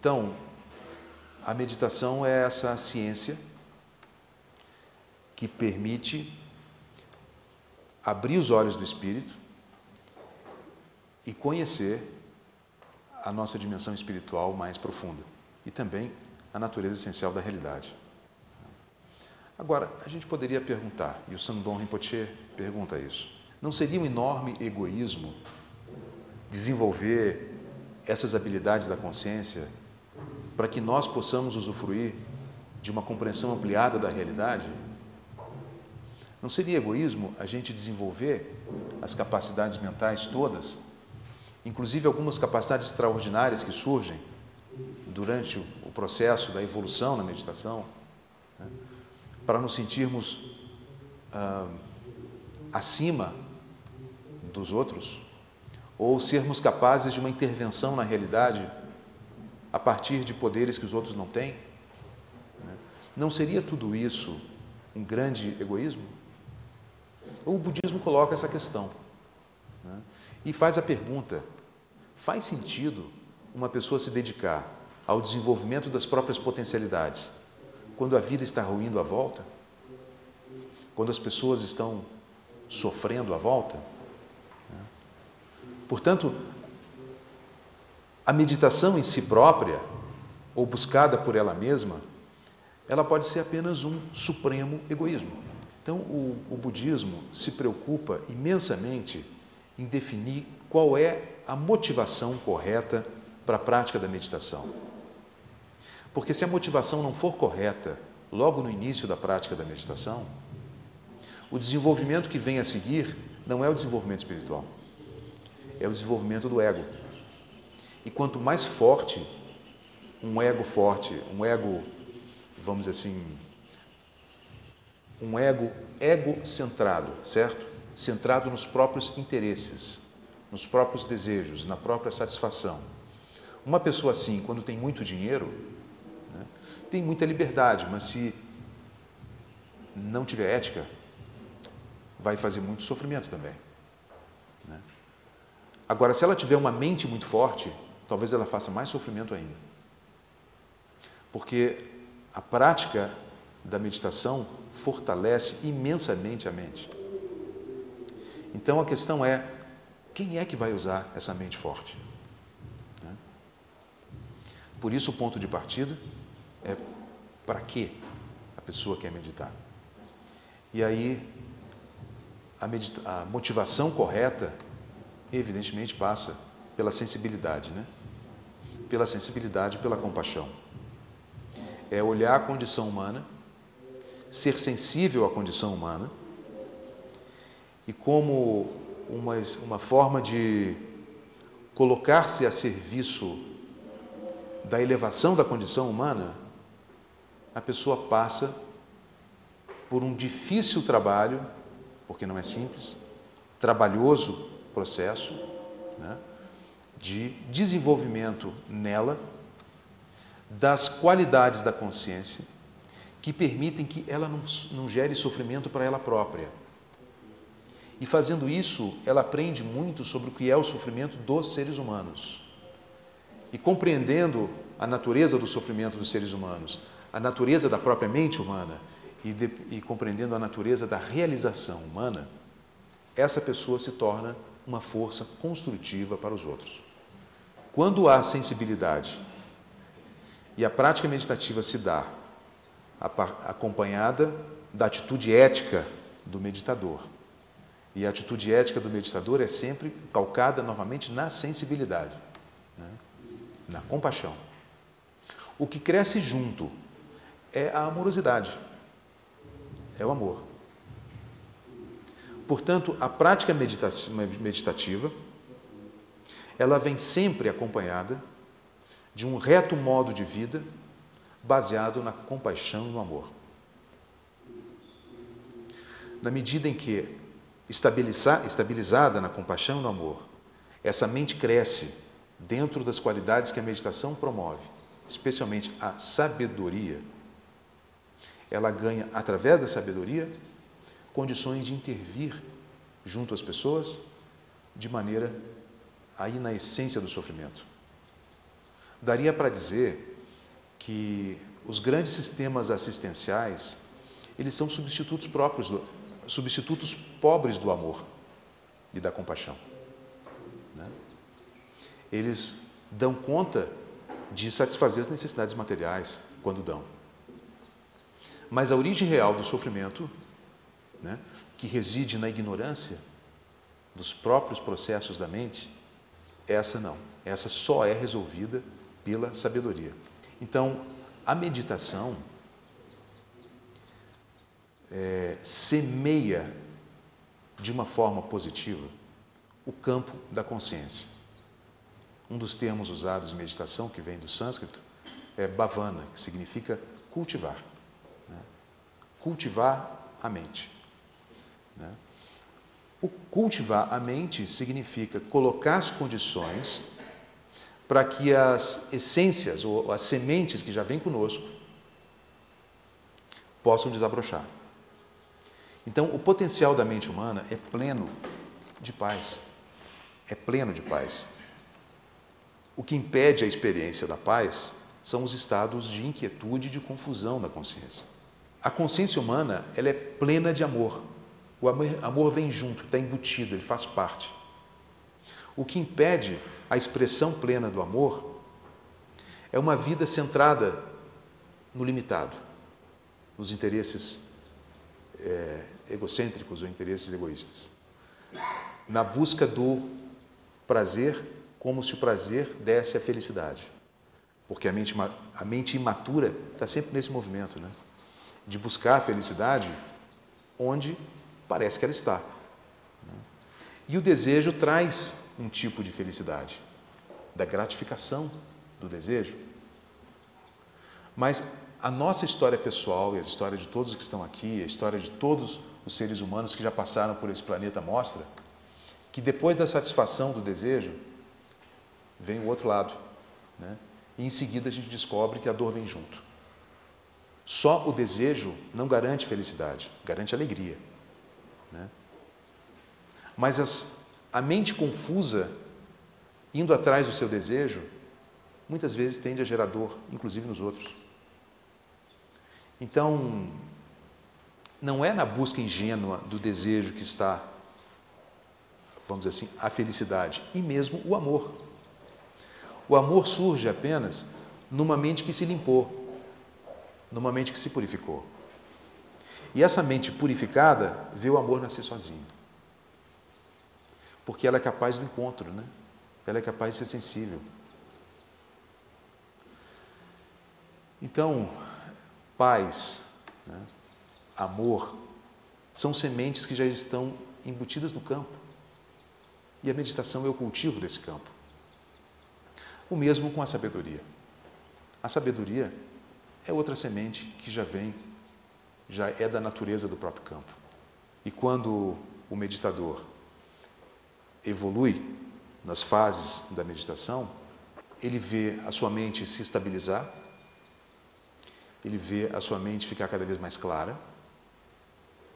Então, a meditação é essa ciência que permite abrir os olhos do espírito e conhecer a nossa dimensão espiritual mais profunda e também a natureza essencial da realidade. Agora, a gente poderia perguntar, e o Sangdong Rinpoche pergunta isso, não seria um enorme egoísmo desenvolver essas habilidades da consciência para que nós possamos usufruir de uma compreensão ampliada da realidade? Não seria egoísmo a gente desenvolver as capacidades mentais todas, inclusive algumas capacidades extraordinárias que surgem durante o processo da evolução na meditação, né, para nos sentirmos acima dos outros, ou sermos capazes de uma intervenção na realidade a partir de poderes que os outros não têm? Não seria tudo isso um grande egoísmo? O budismo coloca essa questão, né, e faz a pergunta: faz sentido uma pessoa se dedicar ao desenvolvimento das próprias potencialidades quando a vida está ruindo à volta? Quando as pessoas estão sofrendo à volta? Portanto, a meditação em si própria, ou buscada por ela mesma, ela pode ser apenas um supremo egoísmo. Então, o budismo se preocupa imensamente em definir qual é a motivação correta para a prática da meditação. Porque se a motivação não for correta logo no início da prática da meditação, o desenvolvimento que vem a seguir não é o desenvolvimento espiritual, é o desenvolvimento do ego. E quanto mais forte, um ego, vamos dizer assim, um ego egocentrado, certo? Centrado nos próprios interesses, nos próprios desejos, na própria satisfação. Uma pessoa assim, quando tem muito dinheiro, né, tem muita liberdade, mas se não tiver ética, vai fazer muito sofrimento também, né? Agora, se ela tiver uma mente muito forte, talvez ela faça mais sofrimento ainda. Porque a prática da meditação fortalece imensamente a mente. Então a questão é, quem é que vai usar essa mente forte? Né? Por isso o ponto de partida é para que a pessoa quer meditar. E aí a motivação correta, evidentemente, passa pela sensibilidade, né? Pela sensibilidade, pela compaixão. É olhar a condição humana, ser sensível à condição humana e como uma forma de colocar-se a serviço da elevação da condição humana, a pessoa passa por um difícil trabalho, porque não é simples, trabalhoso processo, né, de desenvolvimento nela das qualidades da consciência que permitem que ela não gere sofrimento para ela própria. E fazendo isso, ela aprende muito sobre o que é o sofrimento dos seres humanos. E compreendendo a natureza do sofrimento dos seres humanos, a natureza da própria mente humana e compreendendo a natureza da realização humana, essa pessoa se torna uma força construtiva para os outros. Quando há sensibilidade e a prática meditativa se dá acompanhada da atitude ética do meditador. E a atitude ética do meditador é sempre calcada novamente na sensibilidade, né? Na compaixão. O que cresce junto é a amorosidade, é o amor. Portanto, a prática meditativa, ela vem sempre acompanhada de um reto modo de vida baseado na compaixão e no amor. Na medida em que, estabilizada na compaixão e no amor, essa mente cresce dentro das qualidades que a meditação promove, especialmente a sabedoria, ela ganha, através da sabedoria, condições de intervir junto às pessoas de maneira aí na essência do sofrimento. daria para dizer que os grandes sistemas assistenciais, eles são substitutos substitutos pobres do amor e da compaixão, né? Eles dão conta de satisfazer as necessidades materiais quando dão. Mas a origem real do sofrimento, né, que reside na ignorância dos próprios processos da mente, essa não. Essa só é resolvida pela sabedoria. Então, a meditação semeia de uma forma positiva o campo da consciência. Um dos termos usados em meditação, que vem do sânscrito, é bhavana, que significa cultivar, né? Cultivar a mente, né? O cultivar a mente significa colocar as condições para que as essências ou as sementes que já vêm conosco possam desabrochar. Então, o potencial da mente humana é pleno de paz. É pleno de paz. O que impede a experiência da paz são os estados de inquietude e de confusão da consciência. A consciência humana, ela é plena de amor. O amor vem junto, está embutido, ele faz parte. O que impede a expressão plena do amor é uma vida centrada no limitado, nos interesses egocêntricos ou interesses egoístas, na busca do prazer como se o prazer desse a felicidade, porque a mente imatura está sempre nesse movimento, né? De buscar a felicidade onde parece que ela está. E o desejo traz um tipo de felicidade, da gratificação do desejo. Mas a nossa história pessoal e a história de todos que estão aqui, a história de todos os seres humanos que já passaram por esse planeta mostra que depois da satisfação do desejo, vem o outro lado, né? E em seguida a gente descobre que a dor vem junto. Só o desejo não garante felicidade, garante alegria, né? Mas a mente confusa, indo atrás do seu desejo, muitas vezes tende a gerar dor, inclusive nos outros. Então, não é na busca ingênua do desejo que está, vamos dizer assim, a felicidade e mesmo o amor. O amor surge apenas numa mente que se limpou, numa mente que se purificou. E essa mente purificada vê o amor nascer sozinho. Porque ela é capaz do encontro, né? Ela é capaz de ser sensível. Então, paz, né, amor, são sementes que já estão embutidas no campo. E a meditação é o cultivo desse campo. O mesmo com a sabedoria. A sabedoria é outra semente que já vem, já é da natureza do próprio campo. E quando o meditador evolui nas fases da meditação, ele vê a sua mente se estabilizar, ele vê a sua mente ficar cada vez mais clara,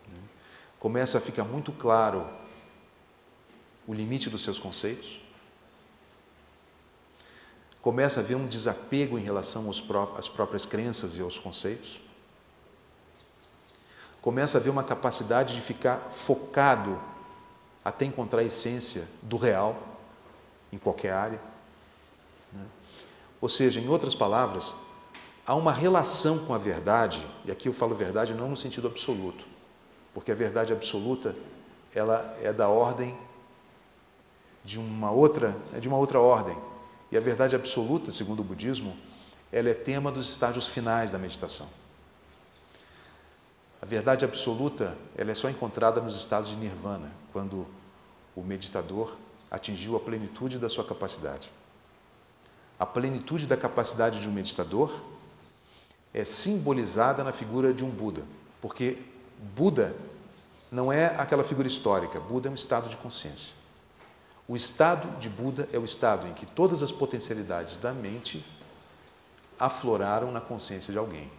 né? Começa a ficar muito claro o limite dos seus conceitos, começa a haver um desapego em relação às próprias crenças e aos conceitos, começa a haver uma capacidade de ficar focado até encontrar a essência do real em qualquer área, né? Ou seja, em outras palavras, há uma relação com a verdade, e aqui eu falo verdade não no sentido absoluto, porque a verdade absoluta ela é da ordem de uma outra ordem. E a verdade absoluta, segundo o budismo, ela é tema dos estágios finais da meditação. A verdade absoluta, ela é só encontrada nos estados de nirvana, quando o meditador atingiu a plenitude da sua capacidade. A plenitude da capacidade de um meditador é simbolizada na figura de um Buda, porque Buda não é aquela figura histórica, Buda é um estado de consciência. O estado de Buda é o estado em que todas as potencialidades da mente afloraram na consciência de alguém.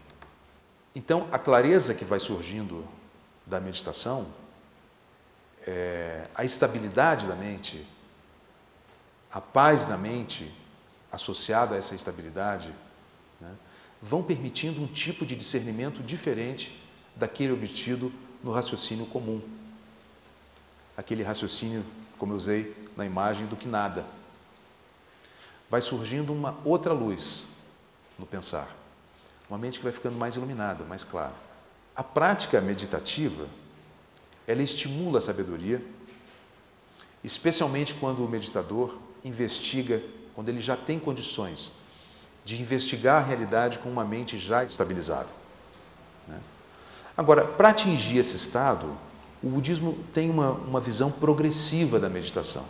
Então, a clareza que vai surgindo da meditação, a estabilidade da mente, a paz da mente, associado a essa estabilidade, né, vão permitindo um tipo de discernimento diferente daquele obtido no raciocínio comum. Aquele raciocínio, como eu usei na imagem, do que nada. Vai surgindo uma outra luz no pensar. Uma mente que vai ficando mais iluminada, mais clara. A prática meditativa, ela estimula a sabedoria, especialmente quando o meditador investiga, quando ele já tem condições de investigar a realidade com uma mente já estabilizada, né? Agora, para atingir esse estado, o budismo tem uma visão progressiva da meditação.